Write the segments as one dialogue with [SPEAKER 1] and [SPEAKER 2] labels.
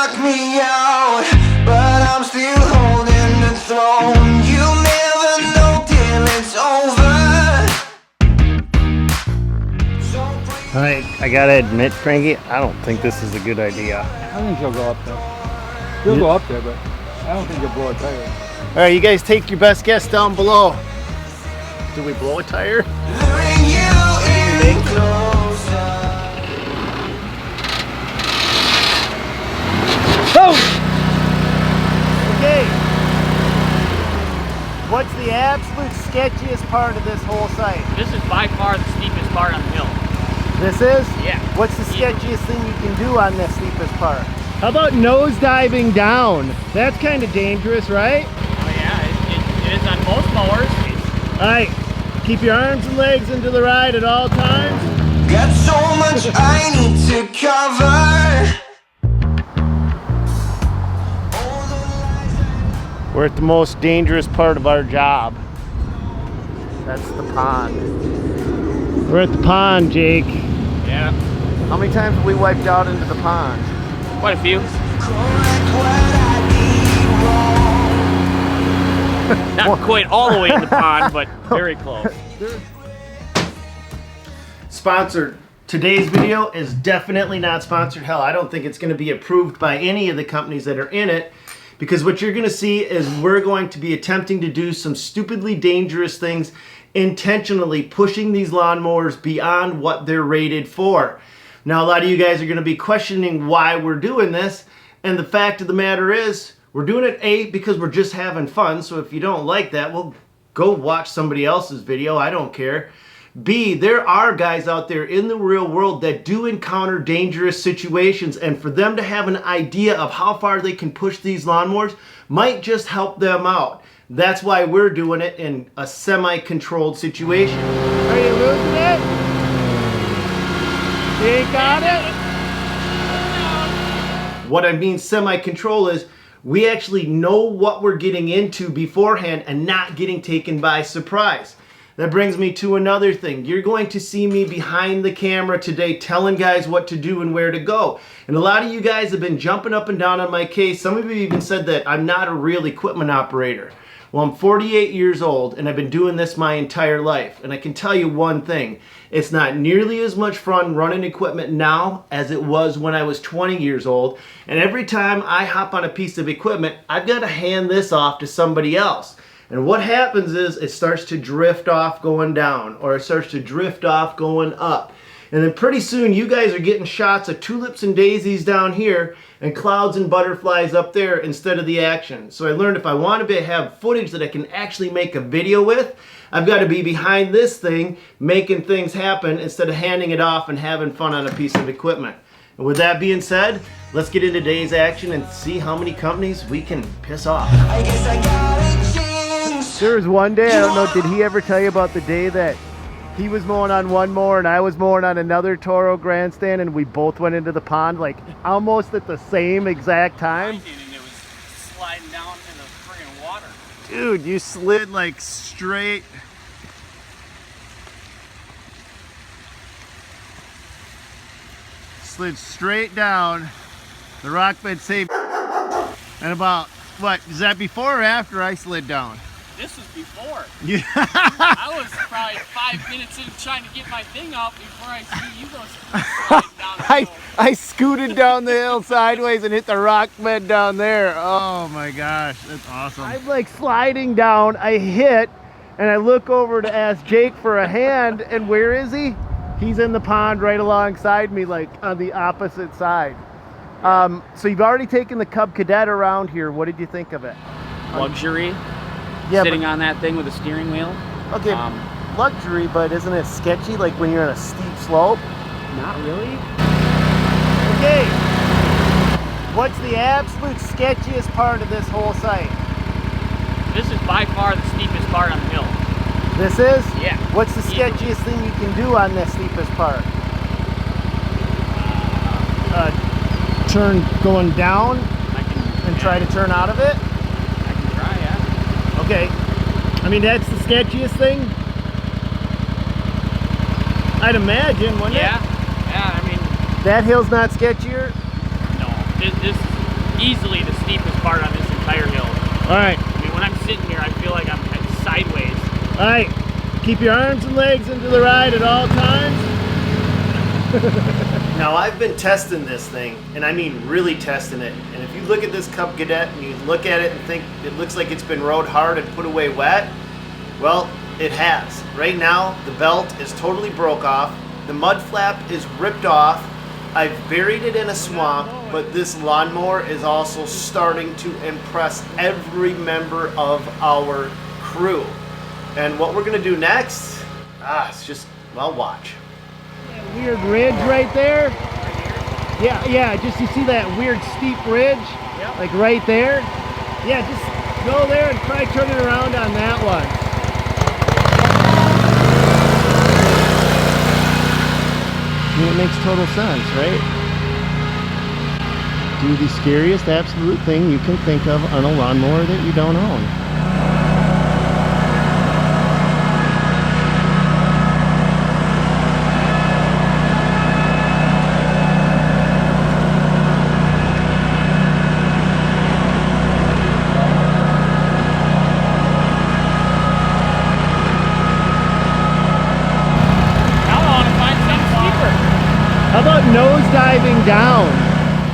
[SPEAKER 1] knock me out, but I'm still holding the throne. You never know till it's over.
[SPEAKER 2] Alright, I gotta admit, Frankie, I don't think this is a good idea.
[SPEAKER 3] I think you'll go up there. You'll go up there, but I don't think you'll blow a tire.
[SPEAKER 2] Alright, you guys take your best guess down below. Do we blow a tire?
[SPEAKER 1] Luring you in closer.
[SPEAKER 2] Boom! Okay. What's the absolute sketchiest part of this whole site?
[SPEAKER 4] This is by far the steepest part on the hill.
[SPEAKER 2] This is?
[SPEAKER 4] Yeah.
[SPEAKER 2] What's the sketchiest thing you can do on this steepest part? How about nose diving down? That's kind of dangerous, right?
[SPEAKER 4] Oh yeah, it is on most mowers.
[SPEAKER 2] Alright, keep your arms and legs into the ride at all times.
[SPEAKER 1] Got so much I need to cover.
[SPEAKER 2] We're at the most dangerous part of our job. That's the pond. We're at the pond, Jake.
[SPEAKER 4] Yeah.
[SPEAKER 2] How many times have we wiped out into the pond?
[SPEAKER 4] Quite a few. Not quite all the way in the pond, but very close.
[SPEAKER 2] Sponsored. Today's video is definitely not sponsored. Hell, I don't think it's going to be approved by any of the companies that are in it, because what you're going to see is we're going to be attempting to do some stupidly dangerous things, intentionally pushing these lawnmowers beyond what they're rated for. Now, a lot of you guys are going to be questioning why we're doing this, and the fact of the matter is we're doing it, A, because we're just having fun. So if you don't like that, well, go watch somebody else's video. I don't care. B, there are guys out there in the real world that do encounter dangerous situations, and for them to have an idea of how far they can push these lawnmowers might just help them out. That's why we're doing it in a semi-controlled situation. Are you losing it? You got it? What I mean semi-control is we actually know what we're getting into beforehand and not getting taken by surprise. That brings me to another thing. You're going to see me behind the camera today telling guys what to do and where to go. And a lot of you guys have been jumping up and down on my case. Some of you even said that I'm not a real equipment operator. Well, I'm 48 years old and I've been doing this my entire life. And I can tell you one thing. It's not nearly as much fun running equipment now as it was when I was 20 years old. And every time I hop on a piece of equipment, I've got to hand this off to somebody else. And what happens is it starts to drift off going down, or it starts to drift off going up. And then pretty soon you guys are getting shots of tulips and daisies down here and clouds and butterflies up there instead of the action. So I learned if I want to have footage that I can actually make a video with, I've got to be behind this thing making things happen instead of handing it off and having fun on a piece of equipment. And with that being said, let's get into today's action and see how many companies we can piss off.
[SPEAKER 1] I guess I got a chance.
[SPEAKER 2] There was one day, I don't know, did he ever tell you about the day that he was mowing on one mower and I was mowing on another Toro grandstand and we both went into the pond like almost at the same exact time?
[SPEAKER 4] And it was sliding down in the friggin' water.
[SPEAKER 2] Dude, you slid like straight. Slid straight down. The rock bed saved. And about, what, is that before or after I slid down?
[SPEAKER 4] This was before.
[SPEAKER 2] Yeah.
[SPEAKER 4] I was probably 5 minutes in trying to get my thing up before I see you go sliding down the hill.
[SPEAKER 2] I scooted down the hill sideways and hit the rock bed down there. Oh my gosh, that's awesome. I'm like sliding down, I hit, and I look over to ask Jake for a hand, and where is he? He's in the pond right alongside me, like on the opposite side. So you've already taken the Cub Cadet around here. What did you think of it?
[SPEAKER 4] Luxury.
[SPEAKER 2] Yeah,
[SPEAKER 4] Sitting on that thing with a steering wheel.
[SPEAKER 2] Okay, luxury, but isn't it sketchy, like when you're on a steep slope?
[SPEAKER 4] Not really.
[SPEAKER 2] Okay, what's the absolute sketchiest part of this whole site?
[SPEAKER 4] This is by far the steepest part on the hill.
[SPEAKER 2] This is?
[SPEAKER 4] Yeah.
[SPEAKER 2] What's the sketchiest thing you can do on this steepest part? Turn going down and try to turn out of it?
[SPEAKER 4] I can try, yeah.
[SPEAKER 2] Okay. I mean, that's the sketchiest thing? I'd imagine, wouldn't it?
[SPEAKER 4] Yeah, I mean...
[SPEAKER 2] That hill's not sketchier?
[SPEAKER 4] No, this easily the steepest part on this entire hill.
[SPEAKER 2] All right.
[SPEAKER 4] I mean, when I'm sitting here, I feel like I'm heading sideways.
[SPEAKER 2] All right. Keep your arms and legs into the ride at all times. Now, I've been testing this thing, and I mean really testing it. And if you look at this Cub Cadet and you look at it and think it looks like it's been rode hard and put away wet, well, it has. Right now, the belt is totally broke off. The mud flap is ripped off. I've buried it in a swamp, but this lawnmower is also starting to impress every member of our crew. And what we're gonna do next, it's just, well, watch. That weird ridge right there. Yeah, just you see that weird steep ridge? Yep. Like right there? Yeah, just go there and try turning around on that one. I mean, it makes total sense, right? Do the scariest absolute thing you can think of on a lawnmower that you don't own. How about nose diving down?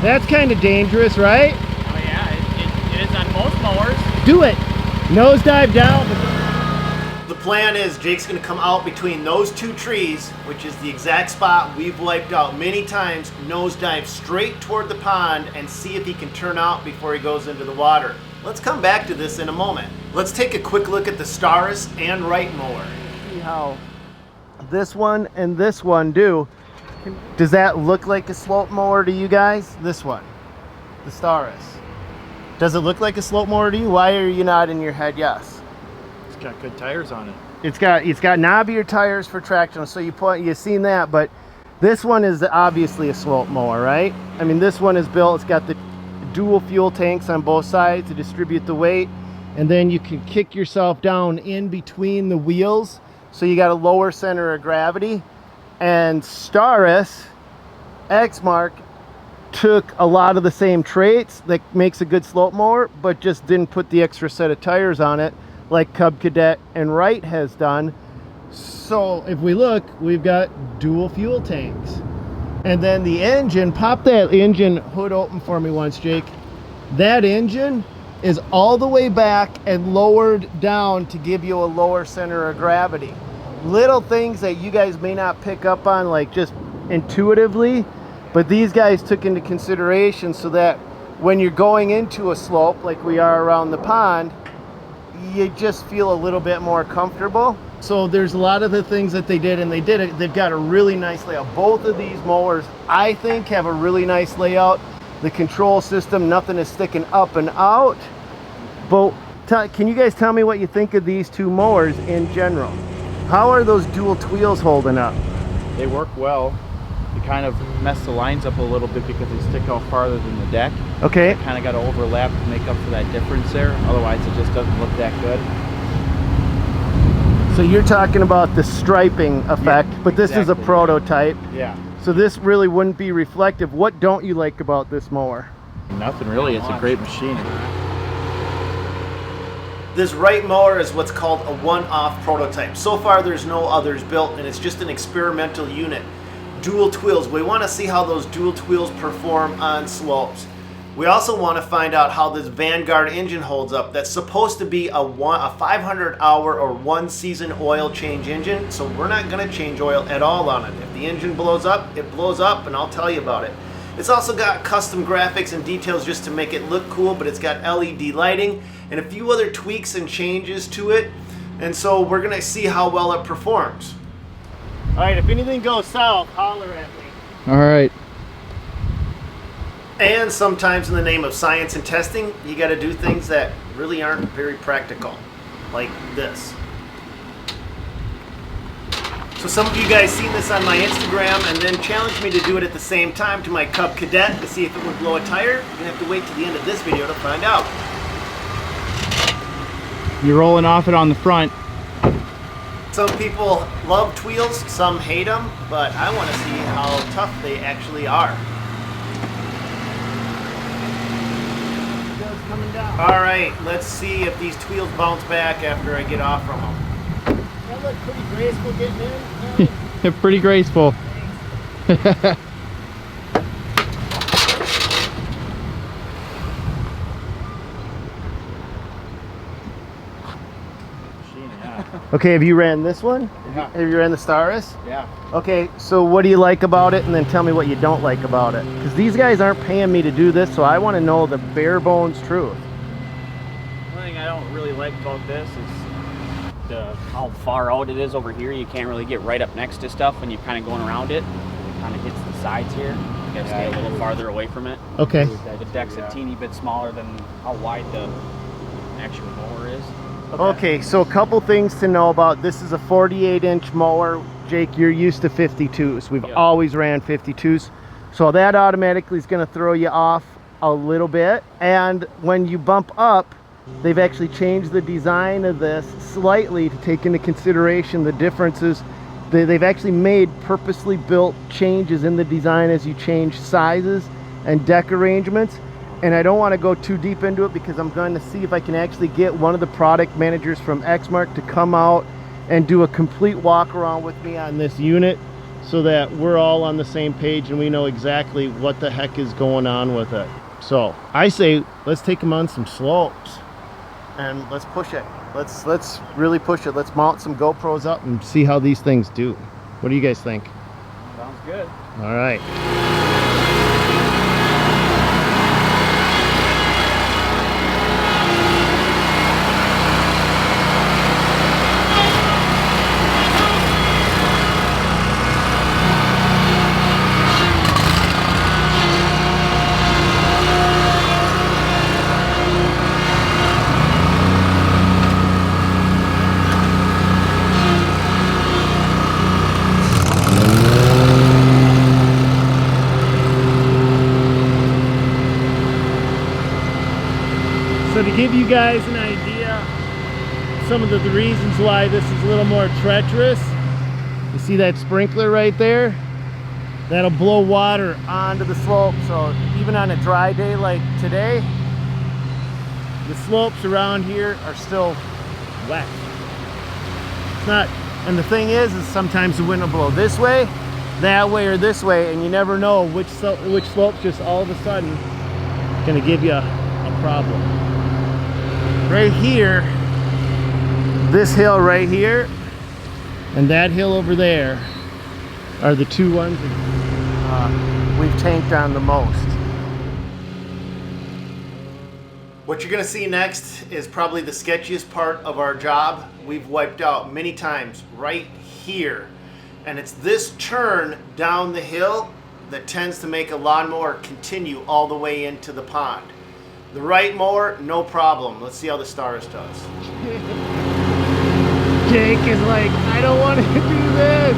[SPEAKER 2] That's kind of dangerous, right?
[SPEAKER 4] Oh yeah, it is on most mowers.
[SPEAKER 2] Do it. Nose dive down. The plan is Jake's going to come out between those two trees, which is the exact spot we've wiped out many times, nose dive straight toward the pond and see if he can turn out before he goes into the water. Let's come back to this in a moment. Let's take a quick look at the Staris and Wright mower. See how this one and this one do. Does that look like a slope mower to you guys? This one, the Staris. Does it look like a slope mower to you? Why are you nodding your head yes?
[SPEAKER 3] It's got good tires on it.
[SPEAKER 2] It's got knobbier tires for traction, so you've seen that, but this one is obviously a slope mower, right? I mean, this one is built, it's got the dual fuel tanks on both sides to distribute the weight, and then you can kick yourself down in between the wheels, so you got a lower center of gravity. And Staris Exmark took a lot of the same traits that makes a good slope mower, but just didn't put the extra set of tires on it like Cub Cadet and Wright has done. So if we look, we've got dual fuel tanks. And then the engine, pop that engine hood open for me once, Jake. That engine is all the way back and lowered down to give you a lower center of gravity. Little things that you guys may not pick up on like just intuitively, but these guys took into consideration so that when you're going into a slope like we are around the pond, you just feel a little bit more comfortable. So there's a lot of the things that they did, and they've got a really nice layout. Both of these mowers, I think, have a really nice layout. The control system, nothing is sticking up and out. But can you guys tell me what you think of these two mowers in general? How are those dual wheels holding up?
[SPEAKER 5] They work well. You kind of mess the lines up a little bit because they stick out farther than the deck.
[SPEAKER 2] Okay.
[SPEAKER 5] Kind of got to overlap to make up for that difference there. Otherwise, it just doesn't look that good.
[SPEAKER 2] So you're talking about the striping effect,
[SPEAKER 5] Yeah,
[SPEAKER 2] but this is a
[SPEAKER 5] exactly.
[SPEAKER 2] prototype.
[SPEAKER 5] Yeah.
[SPEAKER 2] So this really wouldn't be reflective. What don't you like about this mower?
[SPEAKER 5] Nothing really. It's a great machine.
[SPEAKER 2] This Wright mower is what's called a one-off prototype. So far there's no others built, and it's just an experimental unit. Dual wheels. We want to see how those dual wheels perform on slopes. We also want to find out how this Vanguard engine holds up. That's supposed to be a 500-hour or one-season oil change engine, so we're not going to change oil at all on it. If the engine blows up, it blows up, and I'll tell you about it. It's also got custom graphics and details just to make it look cool, but it's got LED lighting and a few other tweaks and changes to it. And so we're gonna see how well it performs. All right, if anything goes south, holler at me.
[SPEAKER 5] All right.
[SPEAKER 2] And sometimes in the name of science and testing, you gotta do things that really aren't very practical, like this. So some of you guys seen this on my Instagram and then challenged me to do it at the same time to my Cub Cadet to see if it would blow a tire. You're gonna have to wait to the end of this video to find out.
[SPEAKER 5] You're rolling off it on the front.
[SPEAKER 2] Some people love wheels, some hate them, but I want to see how tough they actually are. coming down. All right, let's see if these wheels bounce back after I get off from them. That look pretty graceful getting in.
[SPEAKER 5] Pretty graceful.
[SPEAKER 2] Okay, have you ran this one?
[SPEAKER 5] Yeah.
[SPEAKER 2] Have you ran the Staris?
[SPEAKER 5] Yeah.
[SPEAKER 2] Okay, so what do you like about it, and then tell me what you don't like about it. Because these guys aren't paying me to do this, so I want to know the bare bones truth.
[SPEAKER 6] One thing I don't really like about this is how far out it is over here. You can't really get right up next to stuff when you're kind of going around it. It kind of hits the sides here. You gotta stay a little farther away from it.
[SPEAKER 2] Okay.
[SPEAKER 6] The deck's a teeny bit smaller than how wide the actual mower is.
[SPEAKER 2] Okay, so a couple things to know about. This is a 48-inch mower. Jake, you're used to 52s. We've always ran 52s. So that automatically is going to throw you off a little bit. And when you bump up, they've actually changed the design of this slightly to take into consideration the differences. They've actually made purposely built changes in the design as you change sizes and deck arrangements. And I don't want to go too deep into it because I'm going to see if I can actually get one of the product managers from Exmark to come out and do a complete walk around with me on this unit so that we're all on the same page and we know exactly what the heck is going on with it. So I say let's take them on some slopes and let's push it. Let's really push it. Let's mount some GoPros up and see how these things do. What do you guys think?
[SPEAKER 6] Sounds good.
[SPEAKER 2] All right. So to give you guys an idea, some of the reasons why this is a little more treacherous, you see that sprinkler right there? That'll blow water onto the slope. So even on a dry day like today, the slopes around here are still wet. It's not, and the thing is sometimes the wind will blow this way, that way, or this way, and you never know which slope's just all of a sudden gonna give you a problem. Right here, this hill right here and that hill over there are the two ones that we've tanked on the most. What you're gonna see next is probably the sketchiest part of our job. We've wiped out many times right here, and it's this turn down the hill that tends to make a lawnmower continue all the way into the pond. The Wright mower, no problem. Let's see how the Staris does. Jake is like, I don't want to do this.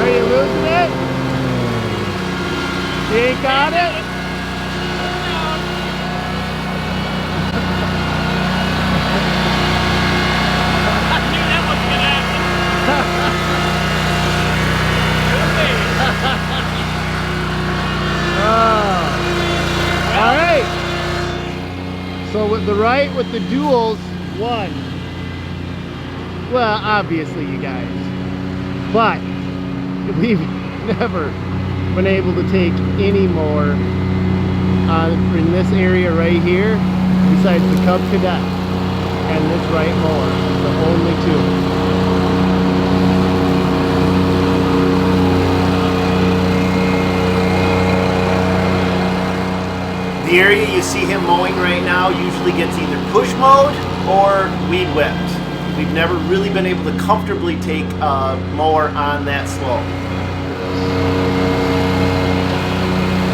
[SPEAKER 2] Are you losing it? Jake got it? All right. So with the Wright with the duals won. Well, obviously you guys, but we've never been able to take any more in this area right here besides the Cub Cadet and this Wright mower. The only two. The area you see him mowing right now usually gets either push mowed or weed whipped. We've never really been able to comfortably take a mower on that slope.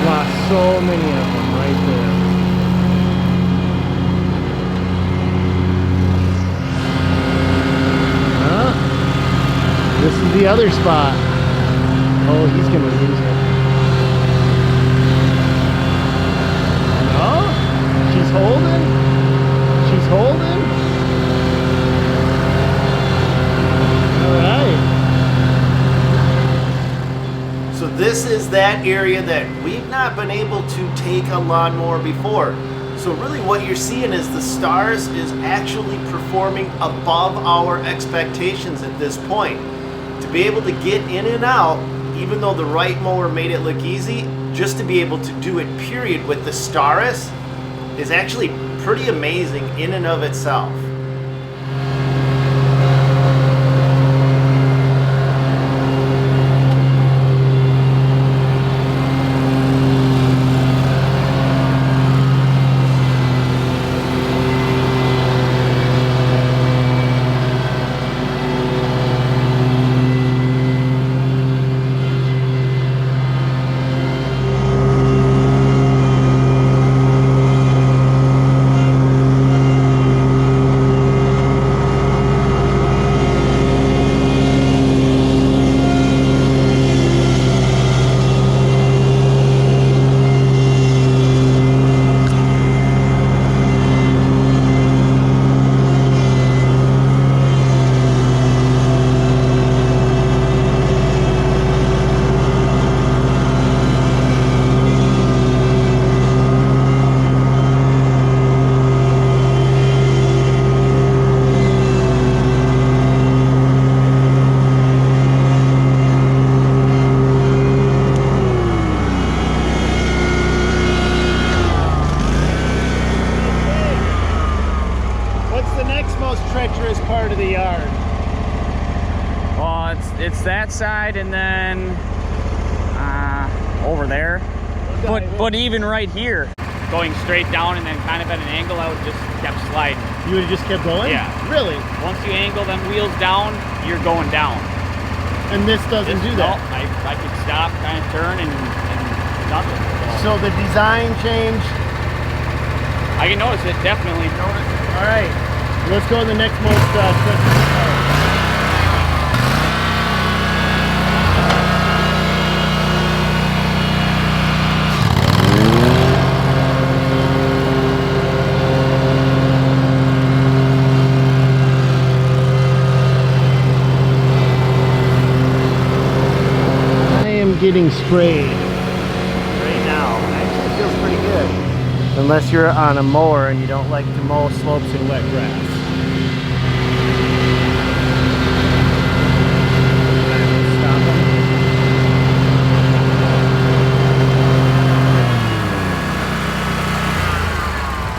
[SPEAKER 2] Lost so many of them right there. Huh? This is the other spot. Oh, he's gonna lose it. She's holding. She's holding. that area that we've not been able to take a lawnmower before. So really what you're seeing is the Staris is actually performing above our expectations at this point. To be able to get in and out, even though the Wright mower made it look easy, just to be able to do it period with the Staris is actually pretty amazing in and of itself. Treacherous part of the yard?
[SPEAKER 6] Well, it's that side and then over there. But even right here, going straight down and then kind of at an angle, I would just kept sliding.
[SPEAKER 2] You would have just kept going?
[SPEAKER 6] Yeah.
[SPEAKER 2] Really?
[SPEAKER 6] Once you angle them wheels down, you're going down.
[SPEAKER 2] And this doesn't do that?
[SPEAKER 6] No, I could stop, kind of turn and nothing.
[SPEAKER 2] So the design change?
[SPEAKER 6] I can notice it, definitely.
[SPEAKER 2] All right. Let's go to the next most treacherous part. I am getting sprayed right now. Actually feels pretty good. Unless you're on a mower and you don't like to mow slopes and wet grass.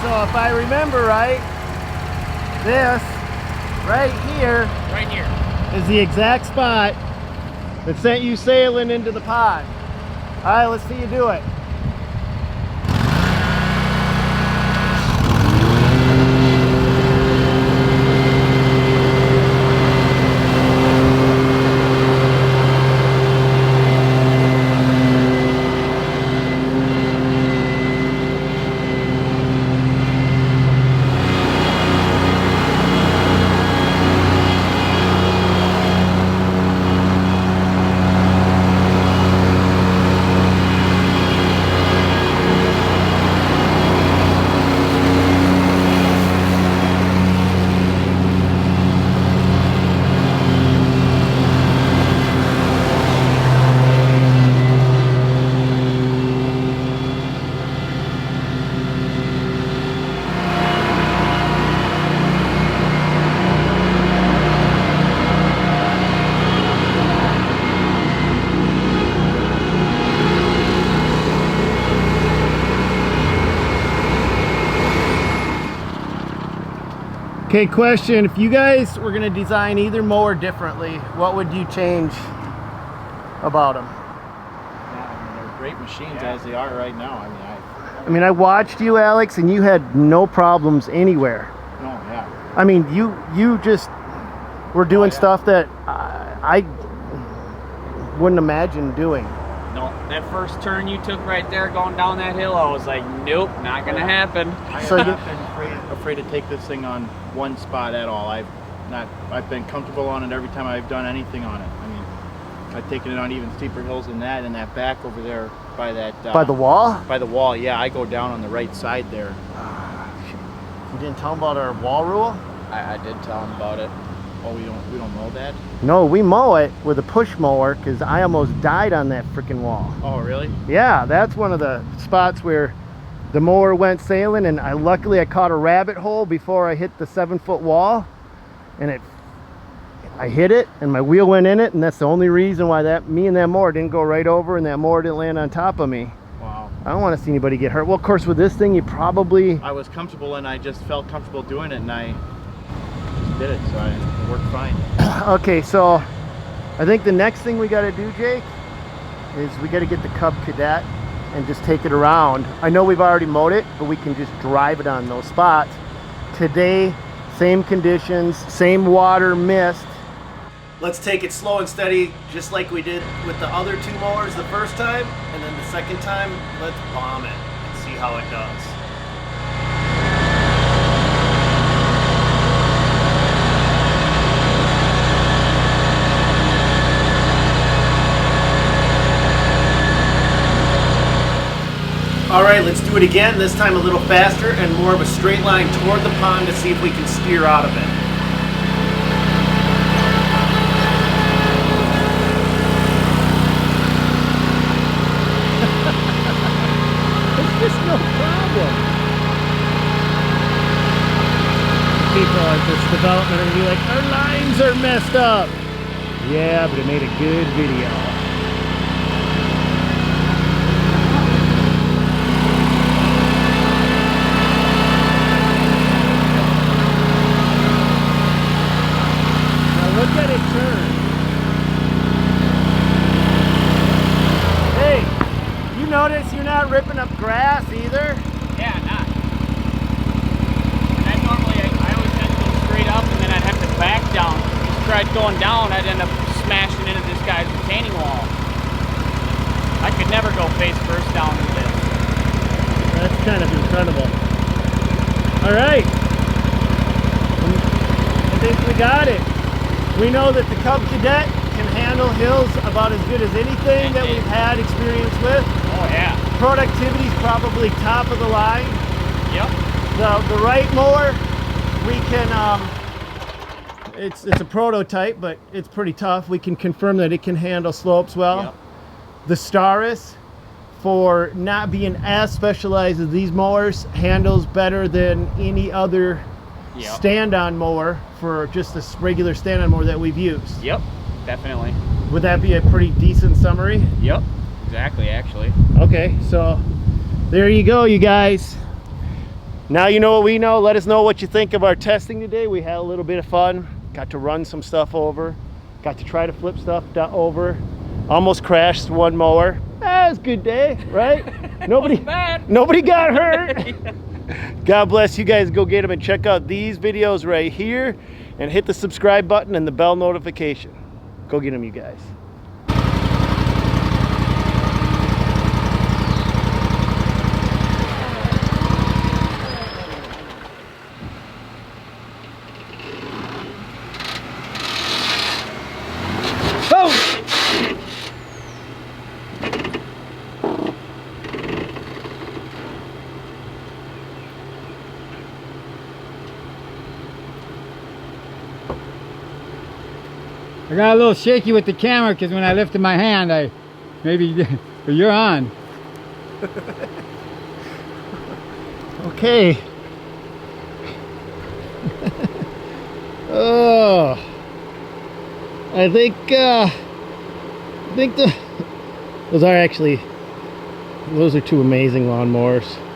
[SPEAKER 2] So if I remember right, this right here is the exact spot that sent you sailing into the pond. All right, let's see you do it. Okay, question. If you guys were going to design either mower differently, what would you change about them?
[SPEAKER 5] They're great machines as they are right now.
[SPEAKER 2] I mean, I watched you, Alex, and you had no problems anywhere.
[SPEAKER 5] No, yeah.
[SPEAKER 2] I mean, you just were doing stuff that I wouldn't imagine doing.
[SPEAKER 6] No, that first turn you took right there going down that hill, I was like, nope, not gonna happen.
[SPEAKER 2] So
[SPEAKER 5] I've been afraid to take this thing on one spot at all. I've been comfortable on it every time I've done anything on it. I mean, I've taken it on even steeper hills than that, and that back over there by that
[SPEAKER 2] by the wall?
[SPEAKER 5] By the wall, yeah. I go down on the right side there.
[SPEAKER 2] You didn't tell them about our wall rule?
[SPEAKER 6] I did tell him about it.
[SPEAKER 5] Oh, we don't mow that?
[SPEAKER 2] No, we mow it with a push mower because I almost died on that freaking wall.
[SPEAKER 5] Oh, really?
[SPEAKER 2] Yeah, that's one of the spots where the mower went sailing, and luckily I caught a rabbit hole before I hit the 7-foot wall, and I hit it and my wheel went in it, and that's the only reason why me and that mower didn't go right over and that mower didn't land on top of me.
[SPEAKER 5] Wow.
[SPEAKER 2] I don't want to see anybody get hurt. Well, of course, with this thing, you probably...
[SPEAKER 5] I was comfortable and I just felt comfortable doing it, and I just did it, so it worked fine.
[SPEAKER 2] Okay, so I think the next thing we got to do, Jake, is we got to get the Cub Cadet and just take it around. I know we've already mowed it, but we can just drive it on those spots. Today, same conditions, same water, mist. Let's take it slow and steady, just like we did with the other 2 mowers the first time, and then the second time, let's bomb it and see how it does. All right, let's do it again, this time a little faster and more of a straight line toward the pond to see if we can steer out of it. It's just no problem. People at this development are going to be like, our lines are messed up. Yeah, but it made a good video. Look at it turn. Hey, you notice you're not ripping up grass either?
[SPEAKER 6] Yeah, not. And normally I always had to go straight up and then I'd have to back down. If I tried going down, I'd end up smashing into this guy's retaining wall. I could never go face first down into this.
[SPEAKER 2] That's kind of incredible. All right. I think we got it. We know that the Cub Cadet can handle hills about as good as anything that we've had experience with.
[SPEAKER 6] Oh yeah.
[SPEAKER 2] Productivity's probably top of the line.
[SPEAKER 6] Yep.
[SPEAKER 2] The Wright mower, we can, it's a prototype, but it's pretty tough. We can confirm that it can handle slopes well.
[SPEAKER 6] Yep.
[SPEAKER 2] The Staris, for not being as specialized as these mowers, handles better than any other stand-on mower for just a regular stand-on mower that we've used.
[SPEAKER 6] Yep, definitely.
[SPEAKER 2] Would that be a pretty decent summary?
[SPEAKER 6] Yep, exactly, actually.
[SPEAKER 2] Okay, so there you go, you guys. Now you know what we know. Let us know what you think of our testing today. We had a little bit of fun. Got to run some stuff over. Got to try to flip stuff over. Almost crashed one mower. It was a good day, right? Nobody got hurt. God bless you guys. Go get them and check out these videos right here and hit the subscribe button and the bell notification. Go get them, you guys.
[SPEAKER 3] I got a little shaky with the camera because when I lifted my hand, but you're on.
[SPEAKER 2] Okay. Oh, I think those are 2 amazing lawnmowers.